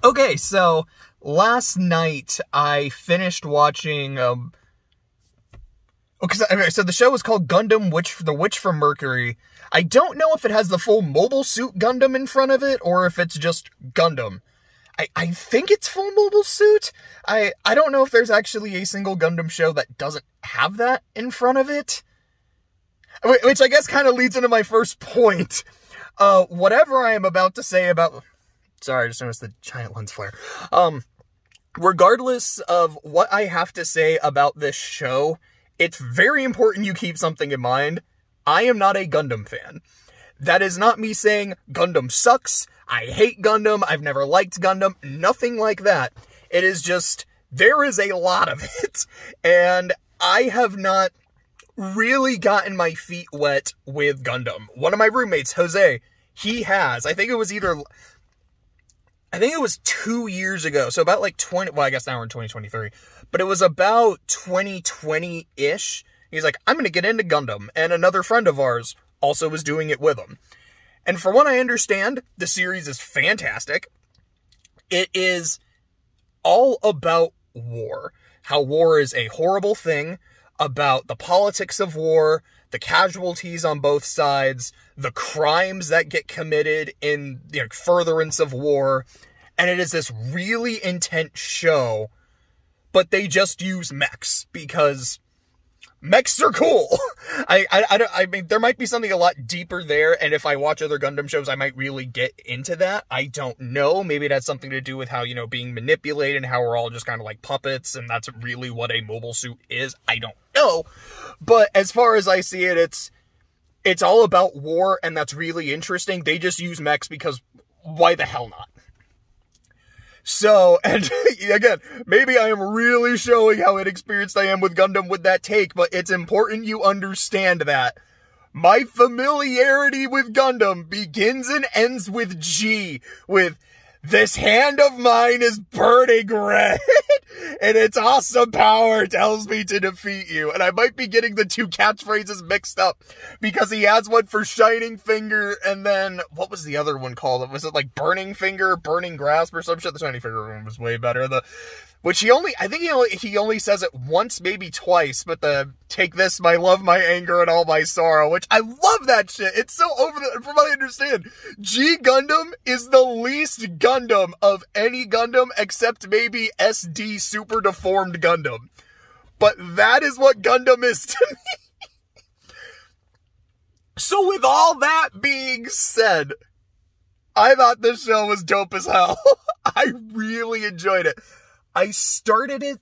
Okay, so last night I finished watching, so the show is called Gundam, The Witch from Mercury. I don't know if it has the full Mobile Suit Gundam in front of it, or if it's just Gundam. I think it's full Mobile Suit. I don't know if there's actually a single Gundam show that doesn't have that in front of it. Which I guess kind of leads into my first point. Whatever I am about to say about... Sorry, I just noticed the giant lens flare. Regardless of what I have to say about this show, it's very important you keep something in mind. I am not a Gundam fan. That is not me saying Gundam sucks, I hate Gundam, I've never liked Gundam, nothing like that. It is just, there is a lot of it, and I have not really gotten my feet wet with Gundam. One of my roommates, Jose, he has. I think it was 2 years ago, so about like 20, well, I guess now we're in 2023, but it was about 2020-ish. He's like, I'm going to get into Gundam, and another friend of ours also was doing it with him. And from what I understand, the series is fantastic. It is all about war. How war is a horrible thing, about the politics of war, the casualties on both sides, the crimes that get committed in furtherance of war. And it is this really intense show, but they just use mechs because mechs are cool. I mean, there might be something a lot deeper there, and if I watch other Gundam shows, I might really get into that. I don't know. Maybe it has something to do with how, being manipulated and how we're all just kind of like puppets, and that's really what a mobile suit is. I don't know. But as far as I see it, it's all about war, and that's really interesting. They just use mechs because why the hell not? So, and again, maybe I am really showing how inexperienced I am with Gundam with that take, but it's important you understand that my familiarity with Gundam begins and ends with G, with this hand of mine is burning red, and its awesome power tells me to defeat you. And I might be getting the two catchphrases mixed up, because he has one for Shining Finger, and then, what was the other one called? Was it like Burning Finger, Burning Grasp, or some shit? The Shining Finger one was way better. Which he only says it once, maybe twice, but the take this, my love, my anger, and all my sorrow, which I love that shit. It's so over the, from what I understand, G Gundam is the least Gundam of any Gundam except maybe SD Super Deformed Gundam. But that is what Gundam is to me. So with all that being said, I thought this show was dope as hell. I really enjoyed it. I started it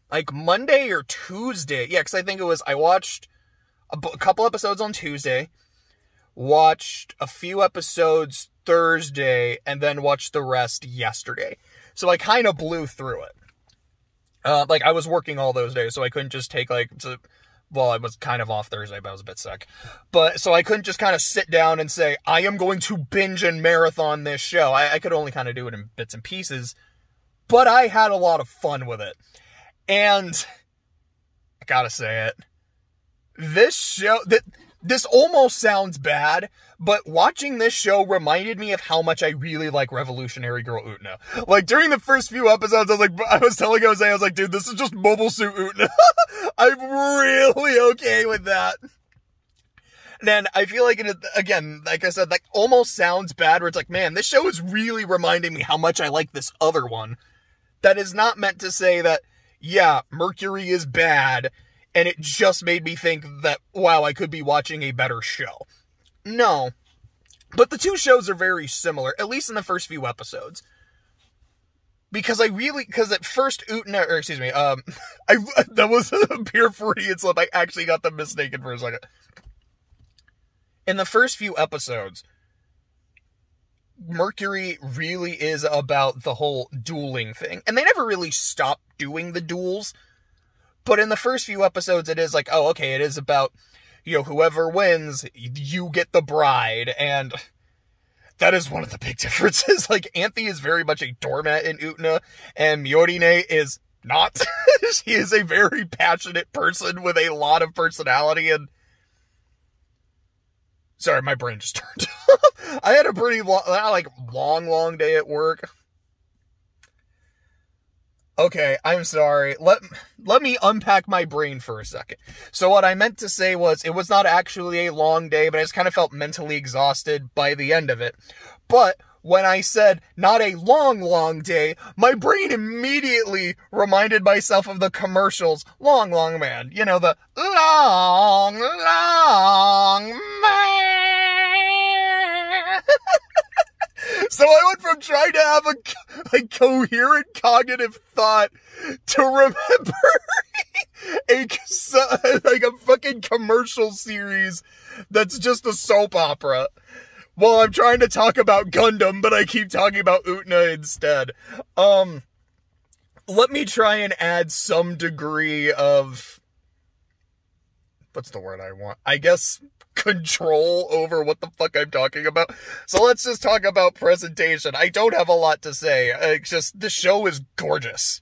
like Monday or Tuesday. Yeah, because I think I watched a couple episodes on Tuesday, watched a few episodes Thursday, and then watched the rest yesterday. So I kind of blew through it. I was working all those days, so I couldn't just take I was kind of off Thursday, but I was a bit sick. So I couldn't just kind of sit down and say, I am going to binge and marathon this show. I could only kind of do it in bits and pieces. But I had a lot of fun with it. And I gotta say it. This show, this almost sounds bad, but watching this show reminded me of how much I really like Revolutionary Girl Utena. Like, during the first few episodes, I was telling Jose, I was like, dude, this is just Mobile Suit Utena. I'm really okay with that. And then I feel like it, again, like I said, like almost sounds bad, where it's like, man, this show is really reminding me how much I like this other one. That is not meant to say that, yeah, Mercury is bad, and it just made me think that, wow, I could be watching a better show. No. But the two shows are very similar, at least in the first few episodes. Because at first Utena, or excuse me, that was a pure Freudian slip. I actually got them mistaken for a second. In the first few episodes, Mercury really is about the whole dueling thing. And they never really stop doing the duels. But in the first few episodes, it is like, oh, okay, it is about, whoever wins, you get the bride. And that is one of the big differences. Like, Anthe is very much a doormat in Utena, and Miorine is not. She is a very passionate person with a lot of personality, and Sorry, my brain just turned off. I had a pretty long day at work. Okay, I'm sorry. Let me unpack my brain for a second. So what I meant to say was, it was not actually a long day, but I just kind of felt mentally exhausted by the end of it. But when I said, not a long day, my brain immediately reminded myself of the commercials, Long Man. You know, the long man. So I went from trying to have a coherent cognitive thought to remember a fucking commercial series that's just a soap opera. Well, I'm trying to talk about Gundam, but I keep talking about Utena instead. Let me try and add some degree of, what's the word I want? I guess control over what the fuck I'm talking about. So let's just talk about presentation. I don't have a lot to say. It's just, the show is gorgeous.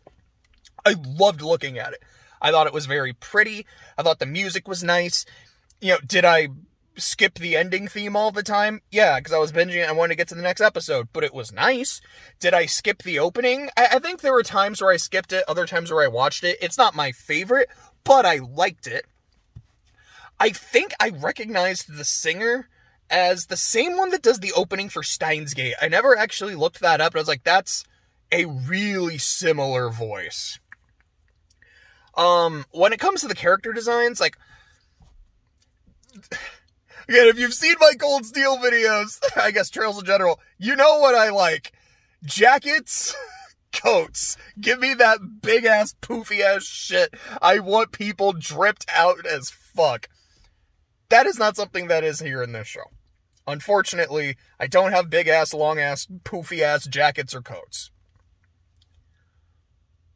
I loved looking at it. I thought it was very pretty. I thought the music was nice. You know, did I skip the ending theme all the time? Yeah, because I was binging and I wanted to get to the next episode, but it was nice. Did I skip the opening? I think there were times where I skipped it, other times where I watched it. It's not my favorite, but I liked it. I think I recognized the singer as the same one that does the opening for Steins Gate. I never actually looked that up, but I was like, that's a really similar voice. When it comes to the character designs, like, again, if you've seen my Cold Steel videos, I guess Trails in general, you know what I like. Jackets, coats. Give me that big-ass, poofy-ass shit. I want people dripped out as fuck. That is not something that is here in this show. Unfortunately, I don't have big-ass, long-ass, poofy-ass jackets or coats.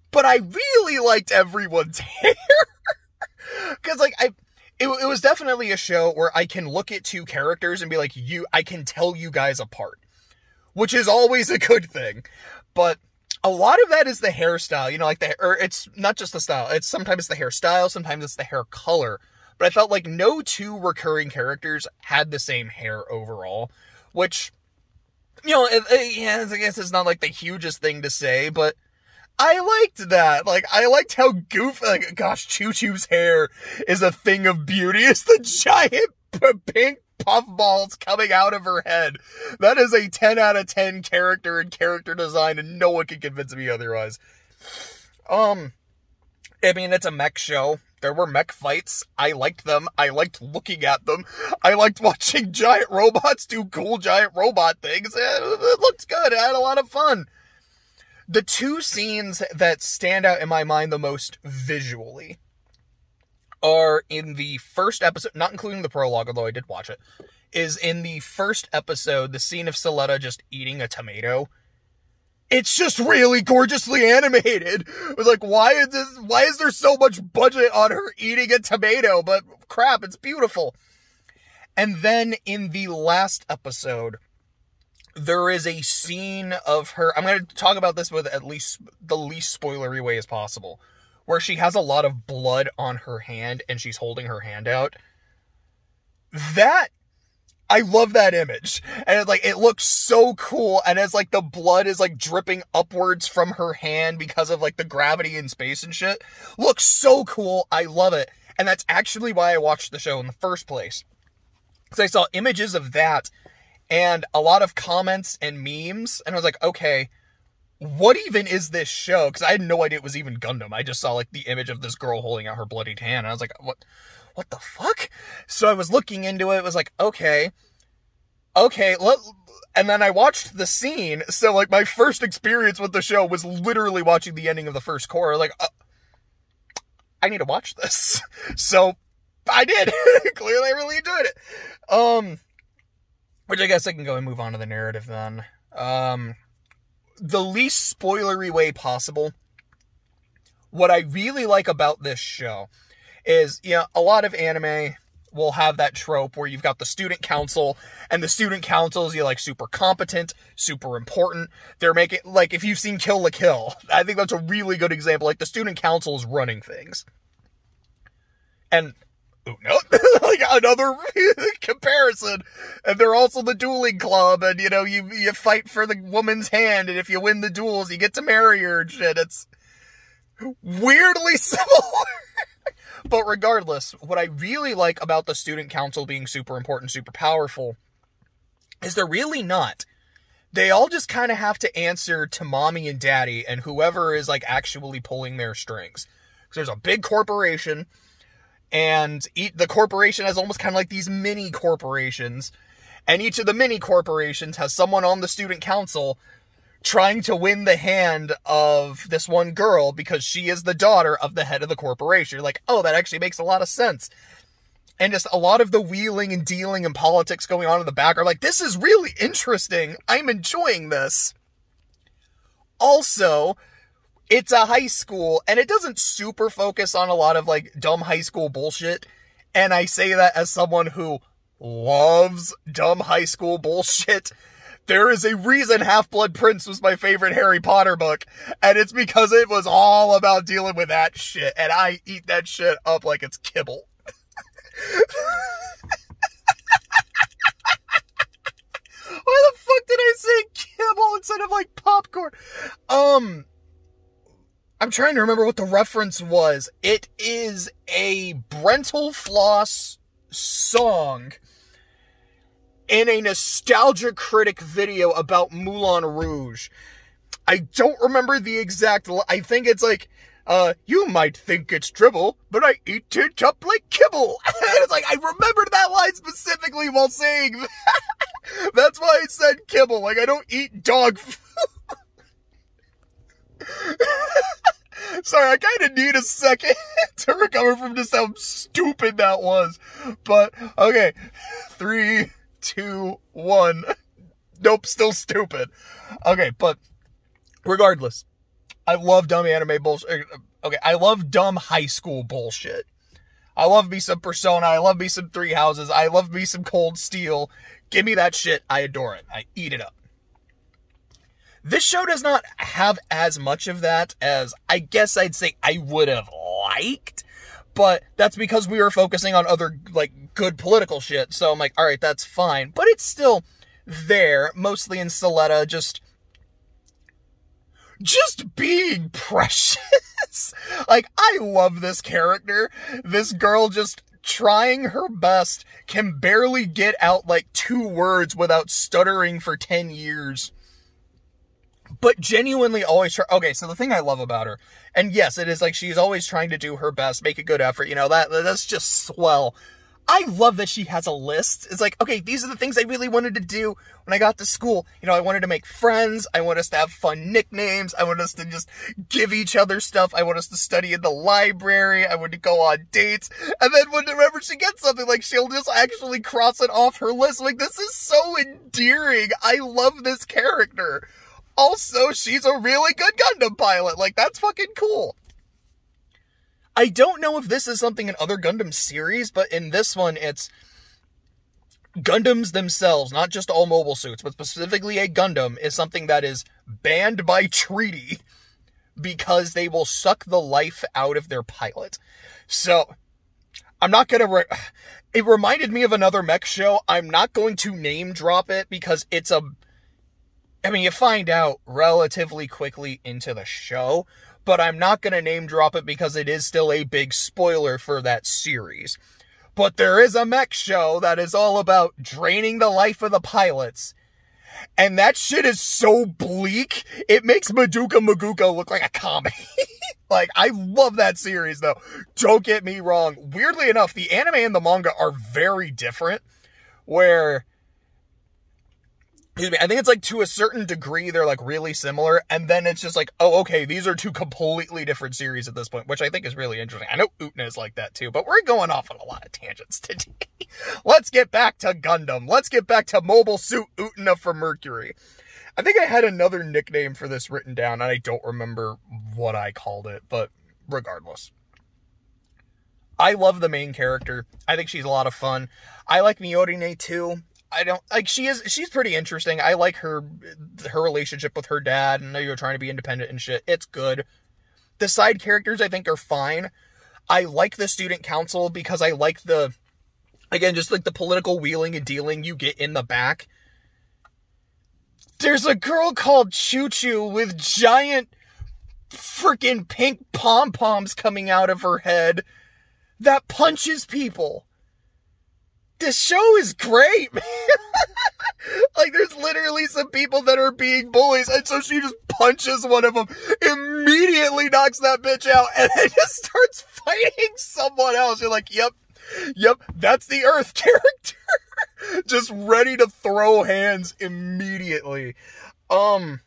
But I really liked everyone's hair. Because, like, it was definitely a show where I can look at two characters and be like, I can tell you guys apart. Which is always a good thing. But a lot of that is the hairstyle. You know, like, it's not just the style. Sometimes it's the hairstyle, sometimes it's the hair color. But I felt like no two recurring characters had the same hair overall. Which, you know, I guess it's not like the hugest thing to say, but I liked that. Like, I liked how goofy, like, gosh, Choo Choo's hair is a thing of beauty. It's the giant pink puffballs coming out of her head. That is a 10 out of 10 character and character design, and no one can convince me otherwise. I mean, it's a mech show. There were mech fights. I liked them. I liked looking at them. I liked watching giant robots do cool giant robot things. It looked good. I had a lot of fun. The two scenes that stand out in my mind the most visually are in the first episode, not including the prologue, although I did watch it, is in the first episode, the scene of Soletta just eating a tomato. It's just really gorgeously animated. It was like, why is there so much budget on her eating a tomato? But crap, it's beautiful. And then in the last episode, there is a scene of her, I'm going to talk about this with at least the least spoilery way as possible, where she has a lot of blood on her hand and she's holding her hand out. I love that image. And it looks so cool. And it's like the blood is like dripping upwards from her hand because of like the gravity in space and shit. Looks so cool. I love it. And that's actually why I watched the show in the first place. Because I saw images of that and a lot of comments and memes. And I was like, okay, what even is this show? Because I had no idea it was even Gundam. I just saw like the image of this girl holding out her bloodied hand. And I was like, what the fuck? So I was looking into it. It was like, okay. And then I watched the scene. So like my first experience with the show was literally watching the ending of the first core. Like, I need to watch this. So I did. Clearly I really enjoyed it. Which I guess I can go and move on to the narrative then. The least spoilery way possible. What I really like about this show is, you know, a lot of anime will have that trope where you've got the student council, and the student council is, you know, like super competent, super important. They're making, like, if you've seen Kill la Kill, I think that's a really good example. Like, the student council is running things. And Utena. Like, another comparison. And they're also the dueling club, and, you know, you fight for the woman's hand, and if you win the duels, you get to marry her and shit. It's weirdly similar. But regardless, what I really like about the student council being super important, super powerful, is they're really not. They all just kind of have to answer to mommy and daddy and whoever is, like, actually pulling their strings. Because there's a big corporation, and the corporation has almost kind of like these mini corporations, and each of the mini corporations has someone on the student council trying to win the hand of this one girl because she is the daughter of the head of the corporation. You're like, oh, that actually makes a lot of sense. And just a lot of the wheeling and dealing and politics going on in the back are like, this is really interesting. I'm enjoying this. Also, it's a high school, and it doesn't super focus on a lot of, like, dumb high school bullshit. And I say that as someone who loves dumb high school bullshit. There is a reason Half-Blood Prince was my favorite Harry Potter book, and it's because it was all about dealing with that shit, and I eat that shit up like it's kibble. Why the fuck did I say kibble instead of, like, popcorn? I'm trying to remember what the reference was. It is a Brental Floss song in a Nostalgia Critic video about Moulin Rouge. I don't remember the exact... I think it's like, you might think it's dribble, but I eat it up like kibble. And it's like, I remembered that line specifically while saying that. That's why I said kibble. Like, I don't eat dog food. Sorry, I kind of need a second to recover from just how stupid that was. But, okay. 3, 2, 1. Nope, still stupid. Okay, but regardless, I love dumb anime bullshit. Okay, I love dumb high school bullshit. I love me some Persona. I love me some Three Houses. I love me some Cold Steel. Give me that shit. I adore it. I eat it up. This show does not have as much of that as I guess I'd say I would have liked, but that's because we were focusing on other, like, good political shit, so I'm like, alright, that's fine. But it's still there, mostly in Soletta, just being precious. Like, I love this character. This girl just trying her best, can barely get out, like, 2 words without stuttering for 10 years. But genuinely always try. Okay, so the thing I love about her, and yes, it is like she's always trying to do her best, make a good effort, you know, that's just swell. I love that she has a list. It's like, okay, these are the things I really wanted to do when I got to school. You know, I wanted to make friends. I want us to have fun nicknames. I want us to just give each other stuff. I want us to study in the library. I want to go on dates. And then whenever she gets something, like, she'll just actually cross it off her list. Like, this is so endearing. I love this character. Also, she's a really good Gundam pilot. Like, that's fucking cool. I don't know if this is something in other Gundam series, but in this one, it's Gundams themselves, not just all mobile suits, but specifically a Gundam is something that is banned by treaty because they will suck the life out of their pilot. So, I'm not gonna... It reminded me of another mech show. I'm not going to name drop it because it's a... I mean, you find out relatively quickly into the show, but I'm not going to name drop it because it is still a big spoiler for that series. But there is a mech show that is all about draining the life of the pilots. And that shit is so bleak, it makes Madoka Magica look like a comedy. Like, I love that series, though. Don't get me wrong. Weirdly enough, the anime and the manga are very different, where... Excuse me, I think it's like to a certain degree they're like really similar, and then it's just like, oh, okay, these are 2 completely different series at this point, which I think is really interesting. I know Utena is like that too, but we're going off on a lot of tangents today. Let's get back to Gundam. Let's get back to Mobile Suit Utena for Mercury. I think I had another nickname for this written down, and I don't remember what I called it, but regardless. I love the main character. I think she's a lot of fun. I like Miorine too. I don't, like, she's pretty interesting. I like her relationship with her dad, and you're trying to be independent and shit. It's good. The side characters, I think, are fine. I like the student council because I like the, again, just like the political wheeling and dealing you get in the back. There's a girl called Choo Choo with giant freaking pink pom-poms coming out of her head that punches people. This show is great, man. Like, there's literally some people that are being bullies, and so she just punches one of them, immediately knocks that bitch out, and then just starts fighting someone else. You're like, yep, that's the Earth character. Just ready to throw hands immediately. I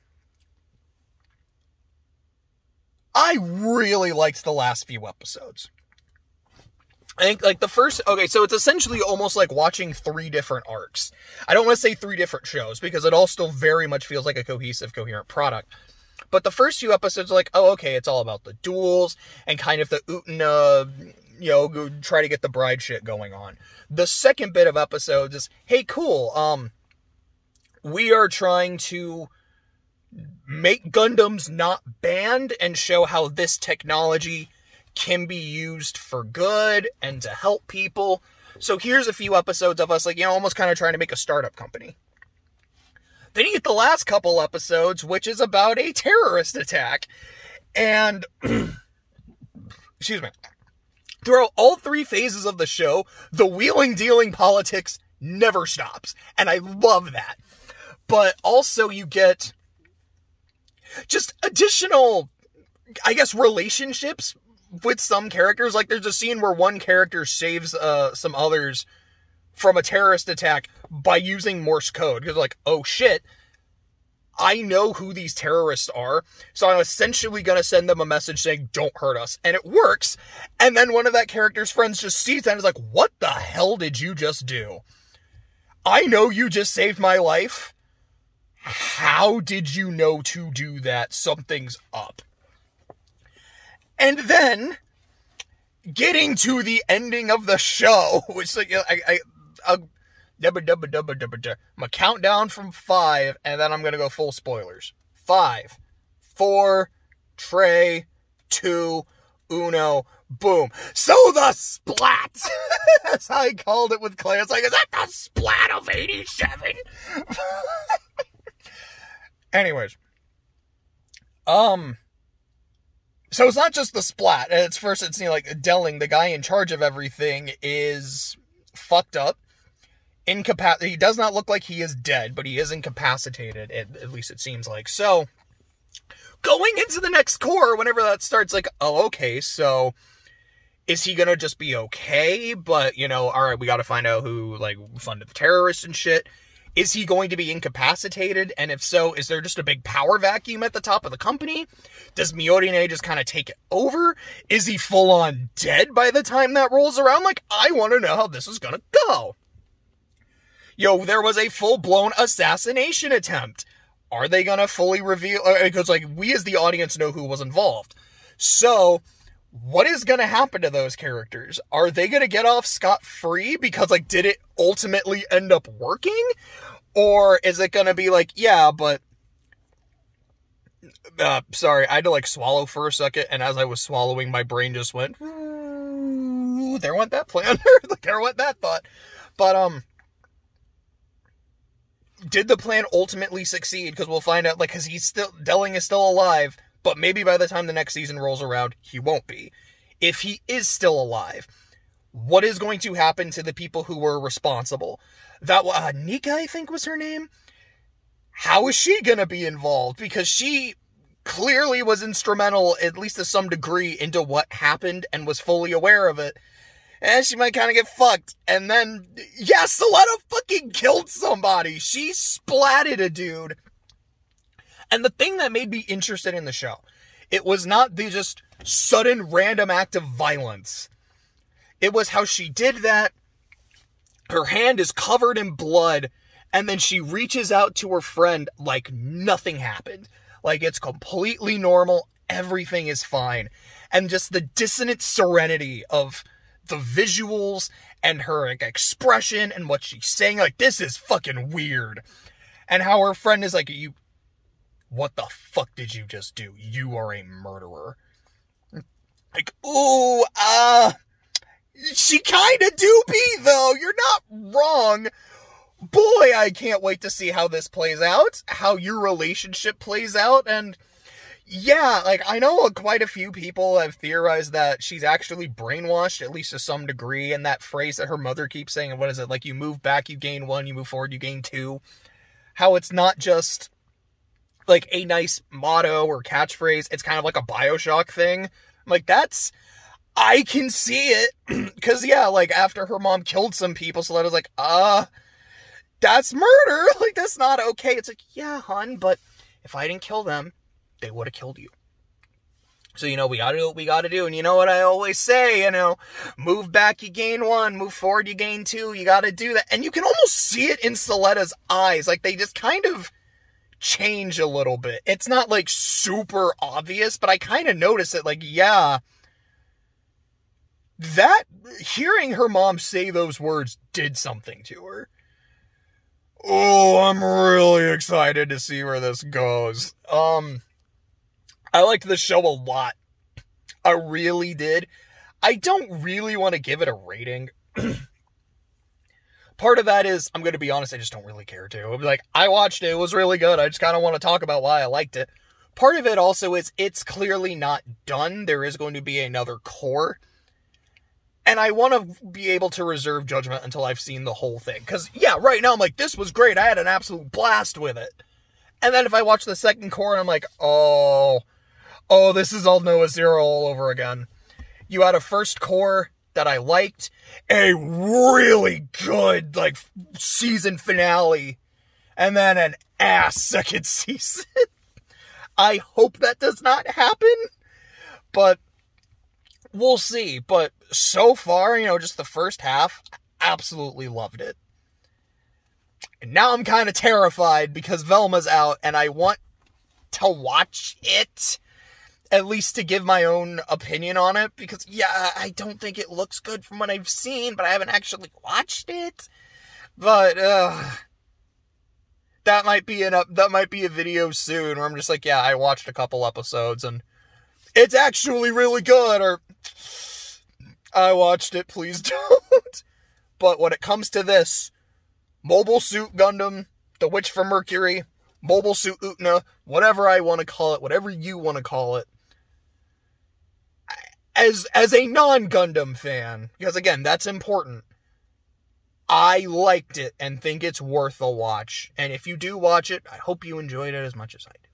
really liked the last few episodes. I think, like, the first... Okay, so it's essentially almost like watching 3 different arcs. I don't want to say 3 different shows, because it all still very much feels like a cohesive, coherent product. But the first few episodes are like, oh, okay, it's all about the duels, and kind of the Utena, you know, go try to get the bride shit going on. The second bit of episodes is, hey, cool, we are trying to make Gundams not banned, and show how this technology can be used for good and to help people. So here's a few episodes of us, like, you know, almost kind of trying to make a startup company. Then you get the last couple episodes, which is about a terrorist attack. And, excuse me, throughout all 3 phases of the show, the wheeling, dealing politics never stops. And I love that. But also you get just additional, I guess, relationships with some characters. Like, there's a scene where one character saves some others from a terrorist attack by using Morse code. Because, like, oh shit, I know who these terrorists are, so I'm essentially going to send them a message saying, don't hurt us. And it works. And then one of that character's friends just sees that and is like, what the hell did you just do? I know you just saved my life. How did you know to do that? Something's up. And then, getting to the ending of the show, which, like, I'm gonna count down from 5, and then I'm gonna go full spoilers. 5, 4, 3, 2, 1, boom. So the splat! As I called it with Claire. It's like, is that the splat of 87? Anyways. So it's not just the splat. It's first, it's, you know, like, Delling, the guy in charge of everything, is fucked up. He does not look like he is dead, but he is incapacitated, at least it seems like. So, going into the next core, whenever that starts, like, oh, okay, so is he gonna just be okay? But, you know, alright, we gotta find out who, like, funded the terrorists and shit. Is he going to be incapacitated? And if so, is there just a big power vacuum at the top of the company? Does Miorine just kind of take it over? Is he full on dead by the time that rolls around? Like, I want to know how this is gonna go. Yo, there was a full-blown assassination attempt. Are they gonna fully reveal? Because, like, we as the audience know who was involved. So, what is gonna happen to those characters? Are they gonna get off scot-free? Because, like, did it ultimately end up working? Or is it gonna be like, yeah, but... sorry, I had to, like, swallow for a second, and as I was swallowing, my brain just went, ooh, there went that plan. There went that thought. But, did the plan ultimately succeed? Because we'll find out, like, because Delling is still alive, but maybe by the time the next season rolls around, he won't be. If he is still alive, what is going to happen to the people who were responsible? That, Nika, I think was her name? How is she gonna be involved? Because she clearly was instrumental, at least to some degree, into what happened and was fully aware of it. And she might kind of get fucked. And then, yeah, Soletta fucking killed somebody. She splatted a dude. And the thing that made me interested in the show, it was not the just sudden random act of violence. It was how she did that. Her hand is covered in blood, and then she reaches out to her friend like nothing happened. Like, it's completely normal. Everything is fine. And just the dissonant serenity of the visuals and her, like, expression and what she's saying. Like, this is fucking weird. And how her friend is like, what the fuck did you just do? You are a murderer. Like, ooh, she kinda do be, though. You're not wrong. Boy, I can't wait to see how this plays out, how your relationship plays out, and yeah, like, I know quite a few people have theorized that she's actually brainwashed, at least to some degree, and that phrase that her mother keeps saying, what is it, like, you move back, you gain 1, you move forward, you gain 2, how it's not just, like, a nice motto or catchphrase, it's kind of like a BioShock thing. Like, I can see it, because, yeah, like, after her mom killed some people, so that was like, that's murder, like, that's not okay. It's like, yeah, hon, but if I didn't kill them, they would have killed you. So, we gotta do what we gotta do, and you know what I always say, move back, you gain 1, move forward, you gain 2, you gotta do that, and you can almost see it in Soletta's eyes, like, they just kind of change a little bit. It's not, like, super obvious, but I kind of notice it, like, yeah, hearing her mom say those words did something to her. Oh, I'm really excited to see where this goes. I liked the show a lot. I really did. I don't really want to give it a rating. Part of that is, I'm going to be honest, I just don't really care to. Like, I watched it, it was really good. I just kind of want to talk about why I liked it. Part of it also is, it's clearly not done. There is going to be another core. And I want to be able to reserve judgment until I've seen the whole thing. Because, yeah, right now I'm like, this was great. I had an absolute blast with it. And then if I watch the second core, I'm like, oh, this is all Noah Zero all over again. You had a first core that I liked. A really good, like, season finale. And then an ass second season. I hope that does not happen. But we'll see. But so far, just the first half, absolutely loved it. And now I'm kind of terrified because Velma's out and I want to watch it, at least to give my own opinion on it, because, yeah, I don't think it looks good from what I've seen, but I haven't actually watched it. But, that might be a video soon where I'm just like, yeah, I watched a couple episodes and it's actually really good, or I watched it, please don't. But when it comes to this, Mobile Suit Gundam, The Witch from Mercury, Mobile Suit Utena, whatever I want to call it, whatever you want to call it, as a non-Gundam fan, because again, that's important, I liked it and think it's worth a watch. And if you do watch it, I hope you enjoyed it as much as I did.